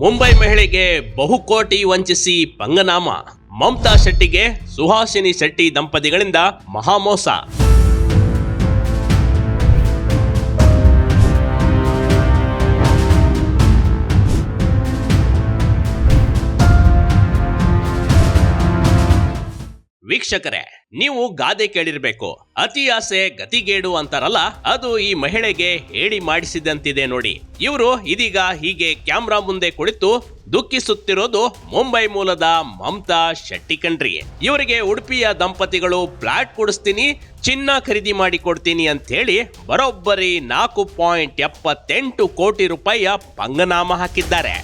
ಮುಂಬೈ ಮಹಿಳೆಗೆ ಬಹುಕೋಟಿ ವಂಚಿಸಿ ಪಂಗನಾಮ. ಮಮತಾ ಶೆಟ್ಟಿಗೆ ಸುಹಾಸಿನಿ ಶೆಟ್ಟಿ ದಂಪತಿಗಳಿಂದ ಮಹಾಮೋಸ. ವೀಕ್ಷಕರೇ, ನೀವು ಗಾದೆ ಕೇಳಿರ್ಬೇಕು, ಅತಿ ಆಸೆ ಗತಿಗೇಡು ಅಂತಾರಲ್ಲ, ಅದು ಈ ಮಹಿಳೆಗೆ ಹೇಳಿ ಮಾಡಿಸಿದಂತಿದೆ ನೋಡಿ. ಇವರು ಇದೀಗ ಹೀಗೆ ಕ್ಯಾಮ್ರಾ ಮುಂದೆ ಕುಳಿತು ದುಃಖಿಸುತ್ತಿರೋದು ಮುಂಬೈ ಮೂಲದ ಮಮತಾ ಶೆಟ್ಟಿ ಕಣ್ರಿ. ಇವರಿಗೆ ಉಡುಪಿಯ ದಂಪತಿಗಳು ಫ್ಲಾಟ್ ಕೊಡಿಸ್ತೀನಿ, ಚಿನ್ನ ಖರೀದಿ ಮಾಡಿ ಕೊಡ್ತೀನಿ ಅಂತ ಹೇಳಿ ಬರೋಬ್ಬರಿ 4.78 ಕೋಟಿ ರೂಪಾಯಿಯ ಪಂಗನಾಮ ಹಾಕಿದ್ದಾರೆ.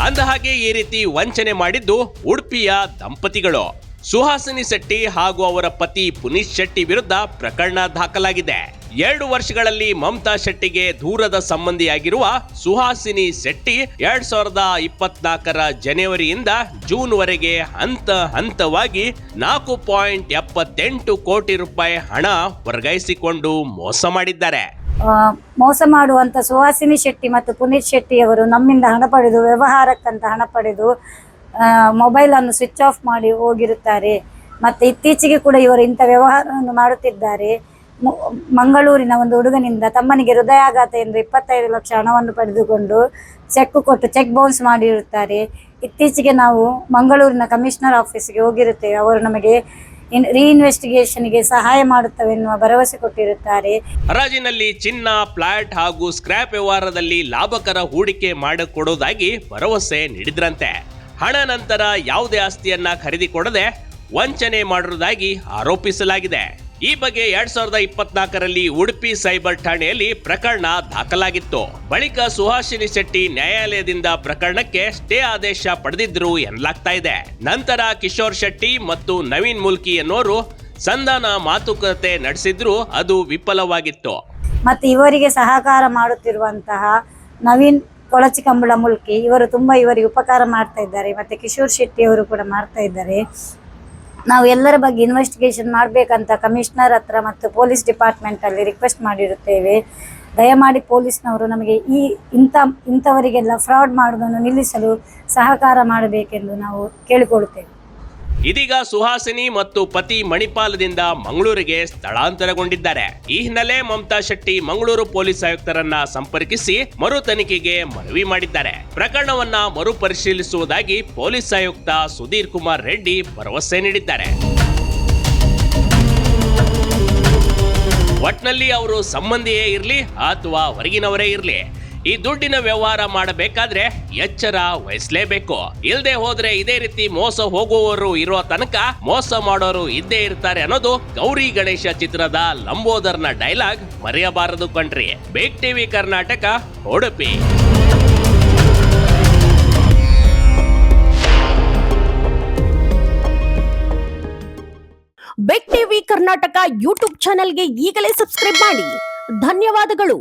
ಅಂದಹಾಗೆ ಈ ರೀತಿ ವಂಚನೆ ಮಾಡಿದ್ದು ಉಡುಪಿಯ ದಂಪತಿಗಳು. ಸುಹಾಸಿನಿ ಶೆಟ್ಟಿ ಹಾಗೂ ಅವರ ಪತಿ ಪುನೀತ್ ಶೆಟ್ಟಿ ವಿರುದ್ಧ ಪ್ರಕರಣ ದಾಖಲಾಗಿದೆ. 2 ವರ್ಷಗಳಲ್ಲಿ ಮಮತಾ ಶೆಟ್ಟಿಗೆ ದೂರದ ಸಂಬಂಧಿಯಾಗಿರುವ ಸುಹಾಸಿನಿ ಶೆಟ್ಟಿ 2024ರ ಜನವರಿಯಿಂದ ಜೂನ್ ವರೆಗೆ ಹಂತವಾಗಿ 4.78 ಕೋಟಿ ರೂಪಾಯಿ ಹಣ ವರ್ಗಾಯಿಸಿಕೊಂಡು ಮೋಸ ಮಾಡಿದ್ದಾರೆ. ಮೋಸ ಮಾಡುವಂತ ಸುಹಾಸಿನಿ ಶೆಟ್ಟಿ ಮತ್ತು ಪುನೀತ್ ಶೆಟ್ಟಿ ಅವರು ನಮ್ಮಿಂದ ಹಣ ಪಡೆದು ವ್ಯವಹಾರಕ್ಕಂತ ಹಣ ಪಡೆದು ಮೊಬೈಲ್ ಅನ್ನು ಸ್ವಿಚ್ ಆಫ್ ಮಾಡಿ ಹೋಗಿರುತ್ತಾರೆ. ಮತ್ತೆ ಇತ್ತೀಚೆಗೆ ಕೂಡ ಇವರು ಇಂಥ ವ್ಯವಹಾರವನ್ನು ಮಾಡುತ್ತಿದ್ದಾರೆ. ಮಂಗಳೂರಿನ ಒಂದು ಹುಡುಗನಿಂದ ತಮ್ಮನಿಗೆ ಹೃದಯಾಘಾತ ಎಂದು 25 ಲಕ್ಷ ಹಣವನ್ನು ಪಡೆದುಕೊಂಡು ಚೆಕ್ ಕೊಟ್ಟು ಚೆಕ್ ಬೌನ್ಸ್ ಮಾಡಿರುತ್ತಾರೆ. ಇತ್ತೀಚೆಗೆ ನಾವು ಮಂಗಳೂರಿನ ಕಮಿಷನರ್ ಆಫೀಸ್ಗೆ ಹೋಗಿರುತ್ತೇವೆ. ಅವರು ನಮಗೆ ರೀಇನ್ವೆಸ್ಟಿಗೇಷನ್ಗೆ ಸಹಾಯ ಮಾಡುತ್ತವೆ ಎನ್ನುವ ಭರವಸೆ ಕೊಟ್ಟಿರುತ್ತಾರೆ. ಹರಾಜಿನಲ್ಲಿ ಚಿನ್ನ, ಫ್ಲಾಟ್ ಹಾಗೂ ಸ್ಕ್ರಾಪ್ ವ್ಯವಹಾರದಲ್ಲಿ ಲಾಭಕರ ಹೂಡಿಕೆ ಮಾಡಿಕೊಡುವುದಾಗಿ ಭರವಸೆ ನೀಡಿದ್ರಂತೆ. ಹಣ ನಂತರ ಯಾವುದೇ ಆಸ್ತಿಯನ್ನ ಖರೀದಿ ಕೊಡದೆ ವಂಚನೆ ಮಾಡಿರುವುದಾಗಿ ಆರೋಪಿಸಲಾಗಿದೆ. ಈ ಬಗ್ಗೆ 2024ರಲ್ಲಿ ಉಡುಪಿ ಸೈಬರ್ ಠಾಣೆಯಲ್ಲಿ ಪ್ರಕರಣ ದಾಖಲಾಗಿತ್ತು. ಬಳಿಕ ಸುಹಾಸಿನಿ ಶೆಟ್ಟಿ ನ್ಯಾಯಾಲಯದಿಂದ ಪ್ರಕರಣಕ್ಕೆ ಸ್ಟೇ ಆದೇಶ ಪಡೆದಿದ್ರು ಎನ್ನಲಾಗ್ತಾ ಇದೆ. ನಂತರ ಕಿಶೋರ್ ಶೆಟ್ಟಿ ಮತ್ತು ನವೀನ್ ಮುಲ್ಕಿ ಎನ್ನುವರು ಸಂಧಾನ ಮಾತುಕತೆ ನಡೆಸಿದ್ರು, ಅದು ವಿಫಲವಾಗಿತ್ತು. ಮತ್ತೆ ಇವರಿಗೆ ಸಹಕಾರ ಮಾಡುತ್ತಿರುವಂತಹ ನವೀನ್ ಕೊಳಚಿಕಂಬಳ ಮುಲ್ಕಿ ಇವರು ತುಂಬಾ ಇವರಿಗೆ ಉಪಕಾರ ಮಾಡ್ತಾ ಇದ್ದಾರೆ. ಮತ್ತೆ ಕಿಶೋರ್ ಶೆಟ್ಟಿ ಅವರು ಕೂಡ ಮಾಡ್ತಾ ಇದ್ದಾರೆ. ನಾವು ಎಲ್ಲರ ಬಗ್ಗೆ ಇನ್ವೆಸ್ಟಿಗೇಷನ್ ಮಾಡಬೇಕಂತ ಕಮಿಷನರ್ ಹತ್ರ ಮತ್ತು ಪೊಲೀಸ್ ಡಿಪಾರ್ಟ್ಮೆಂಟ್ ಅಲ್ಲಿ ರಿಕ್ವೆಸ್ಟ್ ಮಾಡಿರುತ್ತೇವೆ. ದಯಮಾಡಿ ಪೊಲೀಸ್ನವರು ನಮಗೆ ಇಂಥವರಿಗೆಲ್ಲ ಫ್ರಾಡ್ ಮಾಡುವುದನ್ನು ನಿಲ್ಲಿಸಲು ಸಹಕಾರ ಮಾಡಬೇಕೆಂದು ನಾವು ಕೇಳಿಕೊಳ್ಳುತ್ತೇವೆ. ಇದೀಗ ಸುಹಾಸಿನಿ ಮತ್ತು ಪತಿ ಮಣಿಪಾಲದಿಂದ ಮಂಗಳೂರಿಗೆ ಸ್ಥಳಾಂತರಗೊಂಡಿದ್ದಾರೆ. ಈ ಹಿನ್ನೆಲೆ ಮಮತಾ ಶೆಟ್ಟಿ ಮಂಗಳೂರು ಪೊಲೀಸ್ ಆಯುಕ್ತರನ್ನ ಸಂಪರ್ಕಿಸಿ ಮರು ತನಿಖೆಗೆ ಮನವಿ ಮಾಡಿದ್ದಾರೆ. ಪ್ರಕರಣವನ್ನ ಮರುಪರಿಶೀಲಿಸುವುದಾಗಿ ಪೊಲೀಸ್ ಆಯುಕ್ತ ಸುಧೀರ್ ಕುಮಾರ್ ರೆಡ್ಡಿ ಭರವಸೆ ನೀಡಿದ್ದಾರೆ. ಒಟ್ನಲ್ಲಿ ಅವರು ಸಂಬಂಧಿಯೇ ಇರ್ಲಿ ಅಥವಾ ಹೊರಗಿನವರೇ ಇರ್ಲಿ, ಈ ದುಡ್ಡಿನ ವ್ಯವಹಾರ ಮಾಡಬೇಕಾದ್ರೆ ಎಚ್ಚರ ವಹಿಸಲೇಬೇಕು. ಇಲ್ಲದೆ ಹೋದ್ರೆ ಇದೇ ರೀತಿ ಮೋಸ ಹೋಗುವವರು ಇರೋ ತನಕ ಮೋಸ ಮಾಡೋರು ಇದ್ದೇ ಇರ್ತಾರೆ ಅನ್ನೋದು ಗೌರಿ ಗಣೇಶ ಚಿತ್ರದ ಲಂಬೋದರ್ನ ಡೈಲಾಗ್ ಮರೆಯಬಾರದು ಕಣ್ರಿ. Big TV Karnataka, Udupi. Big TV Karnataka YouTube ಚಾನೆಲ್ಗೆ ಈಗಲೇ ಸಬ್ಸ್ಕ್ರೈಬ್ ಮಾಡಿ. ಧನ್ಯವಾದಗಳು.